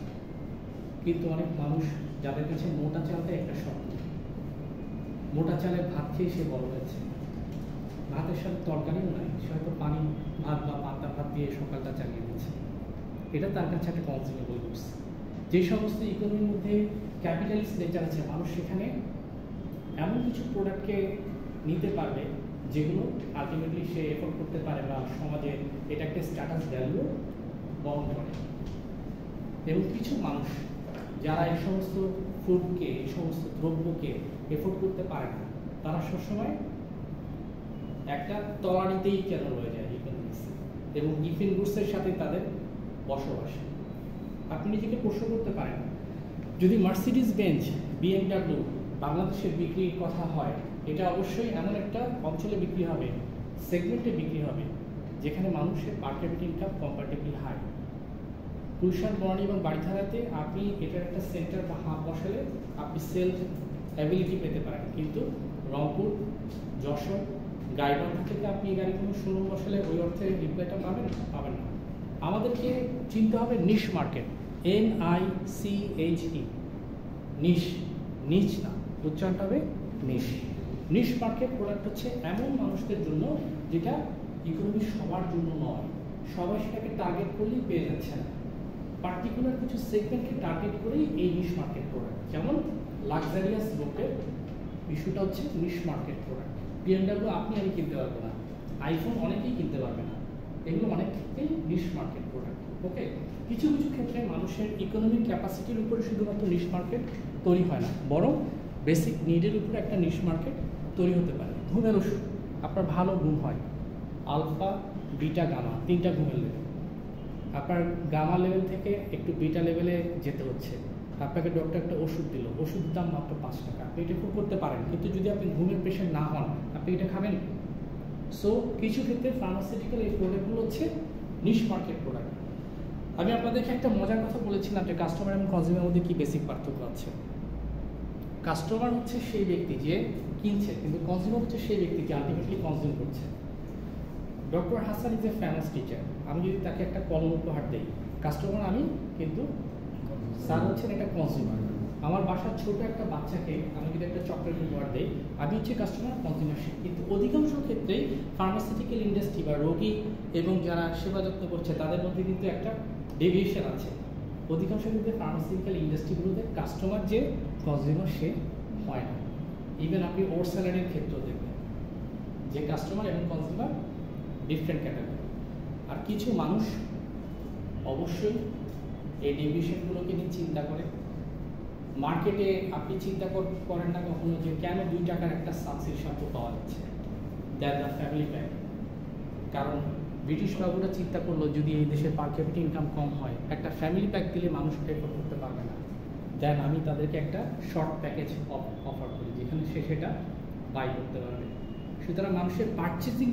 কিন্তু অনেক মানুষ যাদের কাছে মোটা চালটা একটা স্বপ্ন, মোটা চালের ভাত খেয়ে সে বড় হয়েছে, ভাতের সাথে তরকারিও নাই, সে হয়তো পানি ভাত বা পাতা ভাত দিয়ে সকালটা চালিয়ে দিচ্ছে। এটা তার কাছে একটা কনজিউমেবল গুডস। যে সমস্ত ইকোনমির মধ্যে ক্যাপিটালিস্ট নেচার আছে, মানুষ সেখানে এমন কিছু প্রোডাক্টকে নিতে পারবে যেগুলো আলটিমেটলি সে এফোর্ড করতে পারে বা সমাজে এটা একটা স্ট্যাটাস ভ্যালু বহন করে। এবং কিছু মানুষ যারা এই সমস্ত ফুডকে, এই সমস্ত দ্রব্যকে এফোর্ড করতে পারে না, তারা সবসময় একটা তলানিতেই কেন রয়ে যায় ইকোনমিক্সে, এবং গিফিং গুডসের সাথে তাদের বসবাস। আপনি নিজেকে প্রশ্ন করতে পারেন, যদি মার্সিডিজ বেঞ্জ, BMW বাংলাদেশের বিক্রির কথা হয়, এটা অবশ্যই এমন একটা অঞ্চলে বিক্রি হবে, সেগমেন্টে বিক্রি হবে, যেখানে মানুষের per capita income comparatively high. Gulshan, Banani এবং বাড়িধারাতে আপনি এটার একটা সেন্টার বা হাব বসালে আপনি সেলফ অ্যাবিলিটি পেতে পারেন, কিন্তু রংপুর, যশোর, গাইবান্ধা থেকে আপনি এই গাড়ি কোনো শোরুম বসালে ওই অর্থে রিপ্লাইটা পাবেন না। আমাদেরকে চিনতে হবে নিশ মার্কেট, NICHE, নিশ, নিচ না, উচ্চারণটা হবে নিশ। নিশ মার্কেট প্রোডাক্ট হচ্ছে এমন মানুষদের জন্য যেটা ইকোনমি সবার জন্য নয়, সবাই সেটাকে টার্গেট করলেই পেয়ে যাচ্ছে না। পার্টিকুলার কিছু সেগমেন্টকে টার্গেট করেই এই নিশ মার্কেট প্রোডাক্ট, যেমন লাক্সারিয়াস লোকের ইস্যুটা হচ্ছে নিশ মার্কেট প্রোডাক্ট। BMW আপনি আমি কিনতে পারবো না, আইফোন অনেকেই কিনতে পারবে না, এগুলো অনেক ক্ষেত্রেই নিশ মার্কেট প্রোডাক্ট। ওকে, কিছু কিছু ক্ষেত্রে মানুষের ইকোনমিক ক্যাপাসিটির উপরে শুধুমাত্র নিশ মার্কেট তৈরি হয় না, বরং বেসিক নিডের উপরে একটা নিশ মার্কেট তৈরি হতে পারে। ঘুমের ওষুধ, আপনার ভালো ঘুম হয়, আলফা, বিটা, গামা, 3টা ঘুমের লেভেল। আপনার গামা লেভেল থেকে একটু বিটা লেভেলে যেতে হচ্ছে, আপনাকে ডক্টর একটা ওষুধ দিল, ওষুধের দাম মাত্র 5 টাকা, আপনি এটা খুব করতে পারেন, কিন্তু যদি আপনি ঘুমের পেশেন্ট না হন, আপনি এটা খাবেন। সো কিছু ক্ষেত্রে ফার্মাসিউটিক্যাল এই প্রোডাক্টগুলো হচ্ছে নিশ মার্কেট প্রোডাক্ট। আমি আপনাদেরকে একটা মজার কথা বলেছিলাম যে কাস্টমার এবং কনজিউমারের মধ্যে কি বেসিক পার্থক্য আছে। কাস্টমার হচ্ছে সেই ব্যক্তি যে কিনছে, কিন্তু কনজিউমার হচ্ছে সেই ব্যক্তি যে আলটিমেটলি কনজিউম করছে। Doctor Hasan is a famous teacher, আমি যদি তাকে একটা কলম উপহার দিই, কাস্টমার আমি, কিন্তু স্যার হচ্ছেন একটা কনজিউমার। আমার বাসার ছোট একটা বাচ্চাকে আমি যদি একটা চকলেট উপহার দিই, আমি হচ্ছে কাস্টমার, কনজিউমারশিপ। কিন্তু অধিকাংশ ক্ষেত্রেই ফার্মাসিউটিক্যাল ইন্ডাস্ট্রি বা রোগী এবং যারা সেবা যত্ন করছে তাদের মধ্যে কিন্তু একটা ডেভিয়েশন আছে। অধিকাংশ ক্ষেত্রে ফার্মাসিউটিক্যাল ইন্ডাস্ট্রিগুলোতে কাস্টমার যে কনজিউমার সে হয় না। ইভেন আপনি ওর স্যালারির ক্ষেত্রেও দেখবেন যে কাস্টমার এবং কনজিউমার ডিফারেন্ট ক্যাটাগরি। আর কিছু মানুষ অবশ্যই এই ডেভিয়েশনগুলোকে নিয়ে চিন্তা করে। মার্কেটে আপনি চিন্তা করেন না কখনো যে কেন 2 টাকার একটা সানসিল্ক শ্যাম্পু পাওয়া যাচ্ছে, দ্যাট দ্য ফ্যামিলি প্যাক। কারণ ব্রিটিশ বাবুরা চিন্তা করলো যদি এই দেশের পার ক্যাপিটা ইনকাম কম হয়, একটা ফ্যামিলি প্যাক দিলে মানুষ প্রেফার করতে পারবে না, দেন আমি তাদেরকে একটা শর্ট প্যাকেজ অফার করি যেখানে সে সেটা বাই করতে পারবে। সুতরাং মানুষের পারচেজিং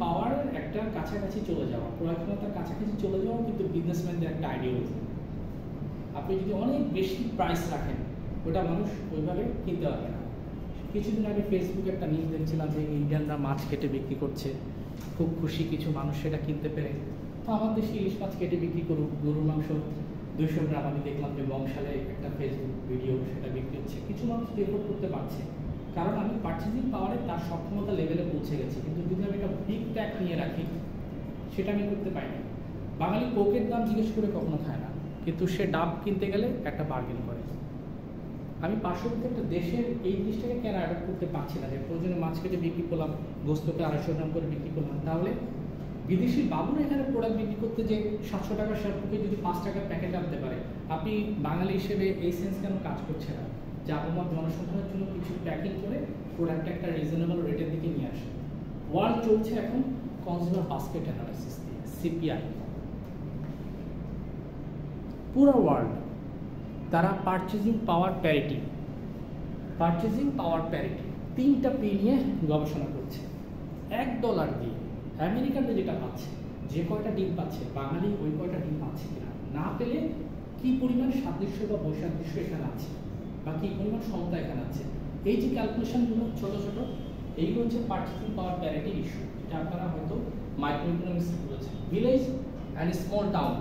পাওয়ার একটা কাছাকাছি চলে যাওয়া, প্রয়োজনীয়তার কাছাকাছি চলে যাওয়া কিন্তু বিজনেসম্যানদের একটা আইডিওলজি। আপনি যদি অনেক বেশি প্রাইস রাখেন, ওটা মানুষ ওইভাবে কিনতে পারবে না। কিছুদিন আগে ফেসবুকে একটা নিউজ দেখছিলাম যে ইন্ডিয়ানরা মাছ কেটে বিক্রি করছে, খুব খুশি কিছু মানুষ সেটা কিনতে পেরে। তো আমার দেশে ইলিশ মাছ কেটে বিক্রি করুক, গরুর মাংস 200 গ্রাম আমি দেখলাম যে বংশালে একটা ফেসবুক ভিডিও সেটা বিক্রি হচ্ছে। কিছু মানুষ এফোর্ড করতে পারছে, কারণ আমি পারচেজিং পাওয়ারে তার সক্ষমতা লেভেলে পৌঁছে গেছি। কিন্তু যদি আমি একটা বিগ প্যাক নিয়ে রাখি, সেটা আমি করতে পারি না। বাঙালি কোকের দাম জিজ্ঞেস করে কখনো খায় না, কিন্তু সে ডাব কিনতে গেলে একটা বার্গেন করে। আমি পার্শ্ববর্তী একটা দেশের এই জিনিসটাকে কেন অ্যাডপ্ট করতে পারছি না, যে প্রয়োজনে মাছ কেটে বিক্রি করলাম, গোস্তকে 250 গ্রাম করে বিক্রি করলাম। তাহলে বিদেশি বাবুরা এখানে প্রোডাক্ট বিক্রি করতে যে 700 টাকার শ্যাম্পুকে যদি 5 টাকার প্যাকেট আনতে পারে, আপনি বাঙালি হিসেবে এই সেন্স কেন কাজ করছে না? চাপমার জনসংখ্যার জন্য কিছু প্যাকিং করে প্রোডাক্টটা একটা রিজনেবল রেটের দিকে নিয়ে আসে। ওয়ার্ল্ড চলছে এখন কনজিউমার বাস্কেট অ্যানালাইসিস দিয়ে, সিপিআই। পুরো ওয়ার্ল্ড তারা পারচেজিং পাওয়ার প্যারিটি, তিনটা পি নিয়ে গবেষণা করছে। $1 দিয়ে আমেরিকাতে যেটা পাচ্ছে, যে কয়টা ডিম পাচ্ছে, বাঙালি ওই কয়টা ডিম পাচ্ছে কিনা, না পেলে কি পরিমাণ সাদৃশ্য বা বৈসাদৃশ্য এখানে আছে, বা কি পরিমাণ সমতা এখানে আছে, এই যে ক্যালকুলেশনগুলো ছোট ছোট, এইগুলো হচ্ছে পারচেজিং পাওয়ার প্যারিটি ইস্যু। এটা আপনারা হয়তো মাইক্রো ইকোনমিক্সে বলেছেন। Village and small town,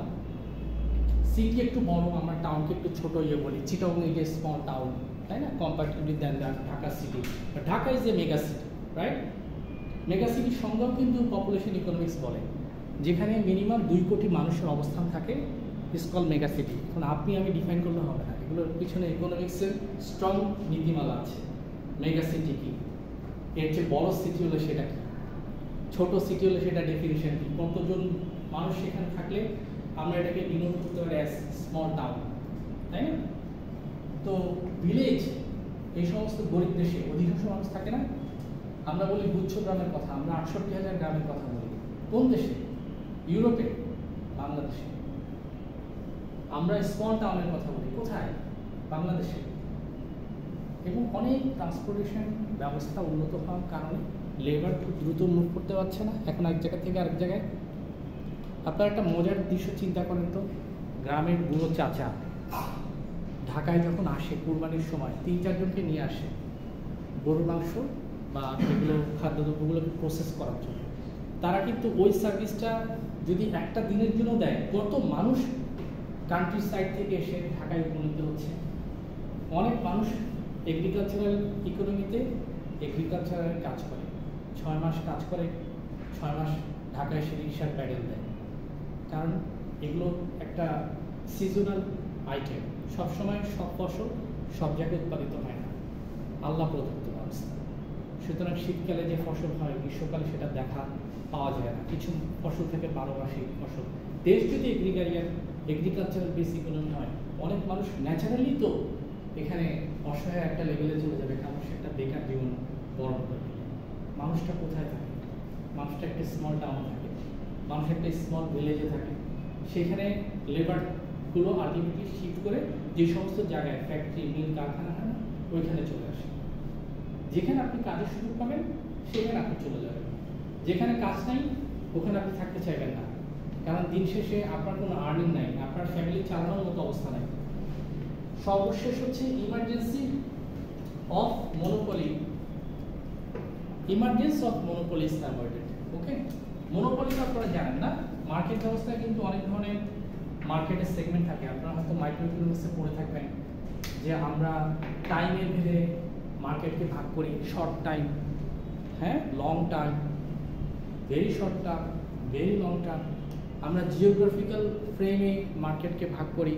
city একটু বড়, আমরা টাউনকে একটু ছোট বলি, Chittagong is a small town, তাই না, comparatively then Dhaka city. Dhaka is a mega city, right? Mega সিটির সংজ্ঞাও কিন্তু পপুলেশন ইকোনমিক্স বলে, যেখানে মিনিমাম 2 কোটি মানুষের অবস্থান থাকে, ইজ কল মেগা সিটি। এখন আপনি আমি ডিফাইন করলে হবে না, এগুলোর পিছনে ইকোনমিক্সের স্ট্রং নীতিমালা আছে। মেগা সিটি কি, এর চেয়ে বড় সিটি হলে সেটা কি, ছোট সিটি হলে সেটা ডেফিনিশন কি, কতজন মানুষ সেখানে থাকলে আমরা এটাকে ডিনোট করতে পারি অ্যাজ স্মল টাউন, তাই না? তো ভিলেজ, এই সমস্ত গরিব দেশে অধিকাংশ মানুষ থাকে না। আমরা বলি গুচ্ছ গ্রামের কথা, আমরা 68,000 গ্রামের কথা বলি। কোন দেশে? ইউরোপে, বাংলাদেশে। আমরা স্মল টাউনের কথা বলি কোথায়? বাংলাদেশে। এবং অনেক ট্রান্সপোর্টেশন ব্যবস্থা উন্নত হওয়ার কারণে লেবার খুব দ্রুত মুভ করতে পারছে না এখন এক জায়গা থেকে আরেক জায়গায়। আপনারা একটা মজার দৃশ্য চিন্তা করেন তো, গ্রামের বুড়ো চাচা ঢাকায় যখন আসে কুরবানির সময় 3-4 জনকে নিয়ে আসে গরুর মাংস বা এগুলো খাদ্যদ্রব্যগুলোকে প্রসেস করার জন্য। তারা কিন্তু ওই সার্ভিসটা যদি একটা দিনের জন্য দেয়, কত মানুষ কান্ট্রি সাইড থেকে এসে ঢাকায় উপনীত হচ্ছে। অনেক মানুষ এগ্রিকালচারাল ইকোনমিতে এগ্রিকালচারাল কাজ করে, 6 মাস কাজ করে, 6 মাস ঢাকায় এসে রিক্সার প্যাডেল দেয়। কারণ এগুলো একটা সিজনাল আইটেম, সবসময় সব ফসল সব জায়গায় উৎপাদিত হয় না, আল্লাহ প্রদত্ত ব্যবস্থা। সুতরাং শীতকালে যে ফসল হয় গ্রীষ্মকালে সেটা দেখা পাওয়া যায় না, কিছু ফসল থেকে 12 মাসিক ফসল। দেশ যদি এগ্রিকালচারাল বেস ইকোনমি হয়, অনেক মানুষ ন্যাচারালি তো এখানে অসহায় একটা লেভেলে চলে যাবে, কারণ সে একটা বেকার জীবন বরণ করবে। মানুষটা কোথায় থাকে? মানুষটা একটা স্মল টাউন থাকে, মানুষ একটা স্মল ভিলেজে থাকে। সেখানে লেবারগুলো আলটিমেটলি শিফট করে যে সমস্ত জায়গায় ফ্যাক্টরি, মিল, কারখানা হয় না, ওইখানে চলে আসে। যেখানে আপনি কাজের সুযোগ পাবেন সেখানে আপনি চলে যাবেন, যেখানে কাজ নাই ওখানে আপনি থাকতে চাইবেন না, কারণ দিন শেষে আপনার কোনো আর্নিং নাই, আপনার ফ্যামিলি চালানোর মতো অবস্থা নাই। সর্বশেষ হচ্ছে emergency of monopoly. Emergency of monopoly is avoided. Okay, monopoly তো আপনারা জানেন না, মার্কেট ব্যবস্থায় কিন্তু অনেক ধরনের মার্কেটের সেগমেন্ট থাকে। আপনারা হয়তো মাইক্রো ইকোনমিক্সে পড়ে থাকবেন যে আমরা টাইমের ভেদে মার্কেটকে ভাগ করি, শর্ট টাইম, হ্যাঁ, long term, very short term, very long term. আমরা জিওগ্রাফিক্যাল ফ্রেমে মার্কেটকে ভাগ করি,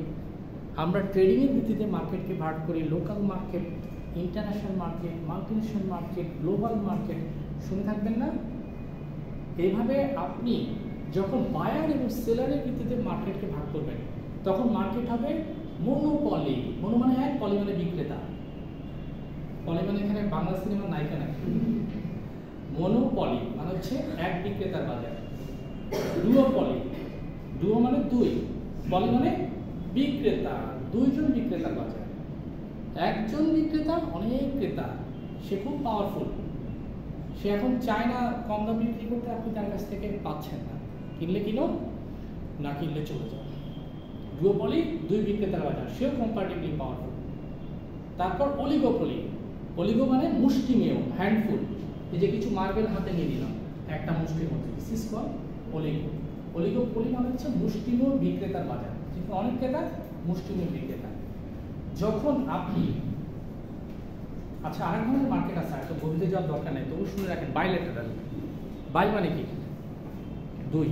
আমরা ট্রেডিংয়ের ভিত্তিতে মার্কেটকে ভাগ করি, local market, international market, multinational market, global market. শুনে থাকবেন না? এইভাবে আপনি যখন বায়ার এবং সেলারের ভিত্তিতে মার্কেটকে ভাগ করবেন, তখন মার্কেট হবে মনোপলি। মনো মানে এক, পলি মানে বিক্রেতা। পলি মানে এখানে বাংলা সিনেমার নায়িকা নাকি। মনোপলি মানে হচ্ছে এক বিক্রেতার বাজার। ডুওপলি, ডুও মানে 2, পলি মানে বিক্রেতা, 2 জন বিক্রেতার বাজার। একজন বিক্রেতা, অনেক ক্রেতা, সে খুব পাওয়ারফুল, সে এখন চায় না কম দাম বিক্রি করতে, আপনি তার কাছ থেকে পাচ্ছেন না, কিনলে কিনো, না কিনলে চলে যাও। ডুওপলি, 2 বিক্রেতার বাজার, সেও কম্পারেটিভলি পাওয়ারফুল। তারপর অলিগোপলি। অলিগো মানে মুষ্টিমেয়, হ্যান্ডফুল, এই যে কিছু মার্বেল হাতে নিয়ে নিলাম একটা মুষ্টির মধ্যে, this is called oligo. Oligopoly মানে হচ্ছে মুষ্টিমেয় বিক্রেতার বাজার, যেখানে অনেক ক্রেতা, মুষ্টিমেয় বিক্রেতা। যখন আপনি, আচ্ছা আরেক ধরনের মার্কেট আছে, এত গভীরে যাওয়ার দরকার নেই, তবু শুনে রাখেন, বাইলেটারাল। বাই মানে কি? 2।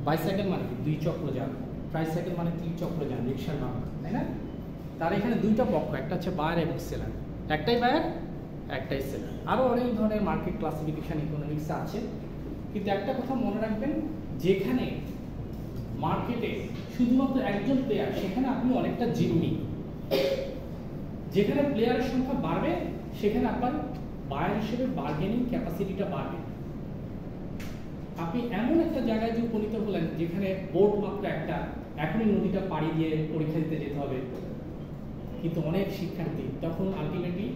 বাইসাইকেল মানে কি? 2 চক্রযান। ট্রাইসাইকেল মানে 3 চক্রযান, রিক্সার বাংলা, তাই না? তার এখানে 2টা পক্ষ, একটা হচ্ছে বায়ার এবং সেলার। একটাই বায়ার, একটাই সেলার। আরও অনেক ধরনের মার্কেট ক্লাসিফিকেশন ইকোনমিক্সে আছে, কিন্তু একটা কথা মনে রাখবেন, যেখানে মার্কেটে শুধুমাত্র একজন প্লেয়ার, সেখানে আপনি অনেকটা জিম্মি। যেখানে প্লেয়ারের সংখ্যা বাড়বে সেখানে আপনার বায়ার হিসেবে বার্গেনিং ক্যাপাসিটিটা বাড়বে। আপনি এমন একটা জায়গায় যে উপনীত হলেন যেখানে বোর্ড মাত্র একটা, এখনই নদীটা পাড়ি দিয়ে পরীক্ষা দিতে যেতে হবে, কিন্তু অনেক শিক্ষার্থী, তখন আলটিমেটলি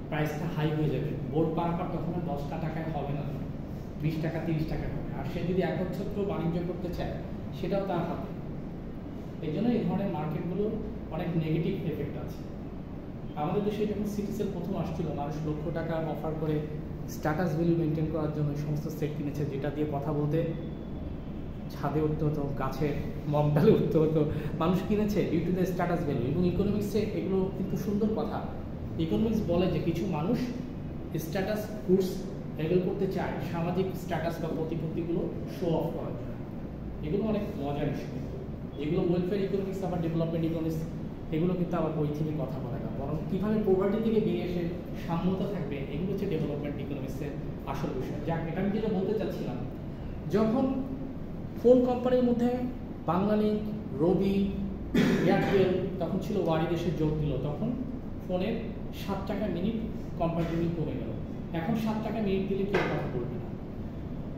প্রাইসটা হাই হয়ে যাবে। বোর্ড পারাপার তখন আর 10 টাকায় হবে না, 20 টাকা 30 টাকা হবে। আর সে যদি একচ্ছত্র বাণিজ্য করতে চায় সেটাও তার হাতে। এই জন্য এই ধরনের মার্কেটগুলো অনেক নেগেটিভ এফেক্ট আছে। আমাদের দেশে যখন সিটিসেল প্রথম আসছিল, মানুষ লক্ষ টাকা অফার করে স্ট্যাটাস ভ্যালু মেনটেন করার জন্য সমস্ত সেট কিনেছে, যেটা দিয়ে কথা বলতে ছাদে উঠতে হতো, গাছের মগডালে উঠতে হতো। মানুষ কিনেছে due to the status value. এবং ইকোনমিক্সে এগুলো কিন্তু সুন্দর কথা। ইকোনমিক্স বলে যে কিছু মানুষ স্ট্যাটাস গুডস এগুলো করতে চায় সামাজিক স্ট্যাটাস বা প্রতিপত্তিগুলো শো অফ করার জন্য। এগুলো অনেক মজার বিষয়। এগুলো ওয়েলফেয়ার ইকোনমিক্স আবার ডেভেলপমেন্ট ইকোনমিক্স এগুলো কিন্তু আবার বই থেকে কথা বলে না, বরং কীভাবে পভার্টি থেকে বেরিয়ে এসে সাম্যতা থাকবে, এগুলো হচ্ছে ডেভেলপমেন্ট ইকোনমিক্সের আসল বিষয়। যাক, এটা আমি যেটা বলতে চাচ্ছিলাম, যখন ফোন কোম্পানির মধ্যে বাংলালিংক, রবি, এয়ারটেল তখন ছিল ওয়ারি দেশে যোগ দিল, তখন ফোনের 7 টাকা মিনিট কম্পারেটিভলি কমে গেল। এখন 7 টাকা মিনিট দিলে কেউ কথা বলবে না।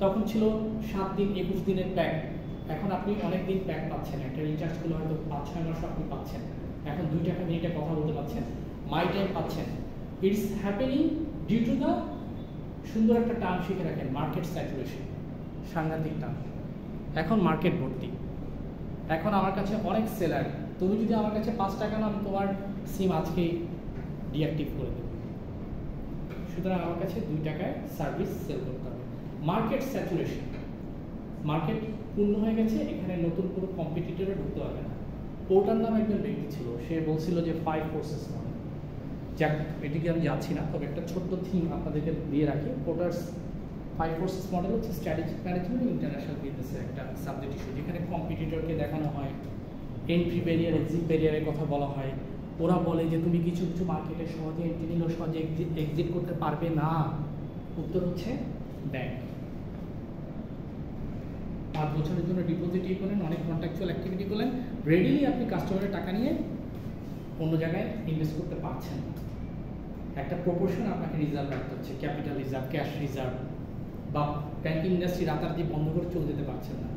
তখন ছিল 7 দিন 21 দিনের প্যাক, এখন আপনি অনেক দিন প্যাক পাচ্ছেন। একটা রিচার্জ করলে হয়তো 5-6 মাস আপনি পাচ্ছেন, এখন 2 টাকা মিনিটে কথা বলতে পাচ্ছেন, মাই টাইম পাচ্ছেন। It's happening due to the, সুন্দর একটা টার্ম শিখে রাখেন, মার্কেট স্যাচুরেশন। সাংঘাতিক টার্ম। এখন মার্কেট ভর্তি, এখন আমার কাছে অনেক সেলার। তুমি যদি আমার কাছে 5 টাকা নাও, আমি তোমার সিম আজকেই ডিঅ্যাক্টিভ করে দেবো। সুতরাং আমার কাছে 2 টাকায় সার্ভিস সেল করতে হবে। মার্কেট স্যাচুরেশন, মার্কেট পূর্ণ হয়ে গেছে, এখানে নতুন কোনো কম্পিটিটরও ঢুকতে পারবে না। পোর্টার নামে একজন ব্যক্তি ছিল, সে বলছিল যে 5 ফোর্সেস মডেল। যাক, এটিকে আমি যাচ্ছি না, তবে একটা ছোট্ট থিম আপনাদেরকে দিয়ে রাখি। পোর্টার্স 5 ফোর্সেস মডেল হচ্ছে স্ট্র্যাটেজিক ম্যানেজমেন্ট ইন্টারন্যাশনাল বিজনেসের একটা সাবজেক্ট ইস্যু, যেখানে কম্পিটিটরকে দেখানো হয়, এন্ট্রি ব্যারিয়ার, এক্সিট ব্যারিয়ারের কথা বলা হয়। ওরা বলে যে তুমি কিছু কিছু মার্কেটে সহজে এন্ট্রি নিলেও সহজে এক্সিট করতে পারবে না। উত্তর হচ্ছে ব্যাংক। 5 বছরের জন্য ডিপোজিট করেন, অনেক কন্ট্রাকচুয়াল অ্যাক্টিভিটি করলেন, রেডিলি আপনি কাস্টমারের টাকা নিয়ে অন্য জায়গায় ইনভেস্ট করতে পারছেন। একটা প্রপোর্শন আপনাকে রিজার্ভ রাখতে হচ্ছে, ক্যাপিটাল রিজার্ভ, ক্যাশ রিজার্ভ। বা ব্যাংকিং ইন্ডাস্ট্রি রাতারাতি বন্ধ করে চলে যেতে পারছেন না।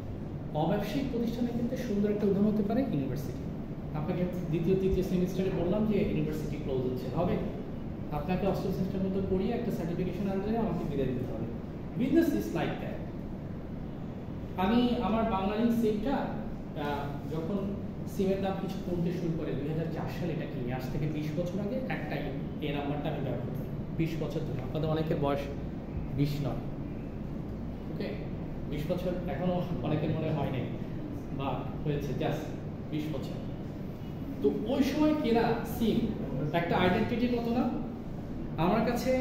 অব্যবসায়িক প্রতিষ্ঠানে কিন্তু সুন্দর একটা উদাহরণ হতে পারে ইউনিভার্সিটি। আপনাকে দ্বিতীয় তৃতীয় সেমিস্টারে বললাম যে ইউনিভার্সিটি ক্লোজ হচ্ছে, হবে আপনাকে 8ম সেমিস্টারের মধ্যে পড়িয়ে একটা সার্টিফিকেশন আনলে আমাকে বিদায় দিতে হবে। Business is like that. আমি আমার বাংলালিংক সিমটা যখন সিমের দাম কিছু কমতে শুরু করে 2004 সালে এটা কিনি, আজ থেকে 20 বছর আগে একটাই এই নাম্বারটা আমি ব্যবহার করি 20 বছর ধরে। আপনাদের অনেকের বয়স 20 নয়, ওকে, 20 বছর এখনও অনেকের মনে হয় নাই বা হয়েছে, জাস্ট 20 বছর। তো ওই সময় কেনা সিম একটা আইডেন্টিটির মতো না। আমার কাছে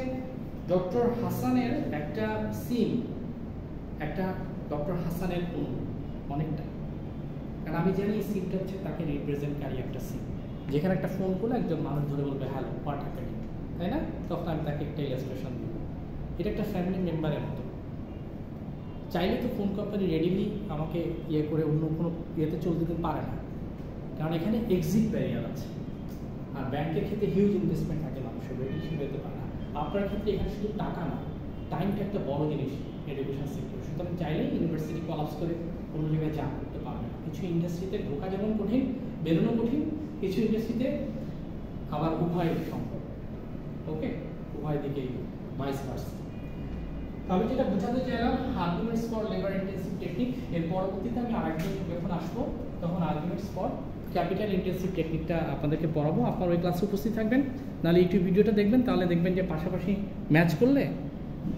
ডক্টর হাসানের একটা সিম, একটা ডক্টর হাসানের অনেকটা, কারণ আমি জানি এই সিমটা হচ্ছে তাকে রিপ্রেজেন্টকারী একটা সিম, যেখানে একটা ফোন করলে একজন মানুষ ধরে বলবে হ্যালো হোয়াট হ্যাপেনিং, তাই না? তখন আমি তাকে একটা ইলাস্ট্রেশন দিব। এটা একটা ফ্যামিলি মেম্বারের মতো। চাইলে তো ফোন কোম্পানি রেডিলি আমাকে ইয়ে করে অন্য কোনো ইয়েতে চলে দিতে পারে না, কারণ এখানে এক্সিট ব্যারিয়ার আছে। আর ব্যাংকের ক্ষেত্রে হিউজ ইনভেস্টমেন্ট থাকে, মানুষের রেডিলি যেতে পারে না। আপনার ক্ষেত্রে এখানে শুধু টাকা না, টাইমটা একটা বড় জিনিস এডুকেশন সেক্টর। সুতরাং চাইলেই ইউনিভার্সিটি কলাপস করে অন্য জায়গায় যা করতে পারবে না। কিছু ইন্ডাস্ট্রিতে ঢোকা যেমন কঠিন, বেরোনো কঠিন, কিছু ইন্ডাস্ট্রিতে আবার উভয় সম্ভব। ওকে, উভয় দিকেই ভাইস ভার্সা। আমি যেটা বোঝাতে চাইলাম arguments for labour intensive technique, এর পরবর্তীতে আমি আরেকদিন যখন আসবো তখন আর্গুমেন্টস ফর ক্যাপিটাল ইন্টেন্সিভ টেকনিকটা আপনাদেরকে পড়াবো। আপনারা ওই ক্লাসে উপস্থিত থাকবেন, নাহলে ইউটিউব ভিডিওটা দেখবেন, তাহলে দেখবেন যে পাশাপাশি ম্যাচ করলে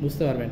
বুঝতে পারবেন।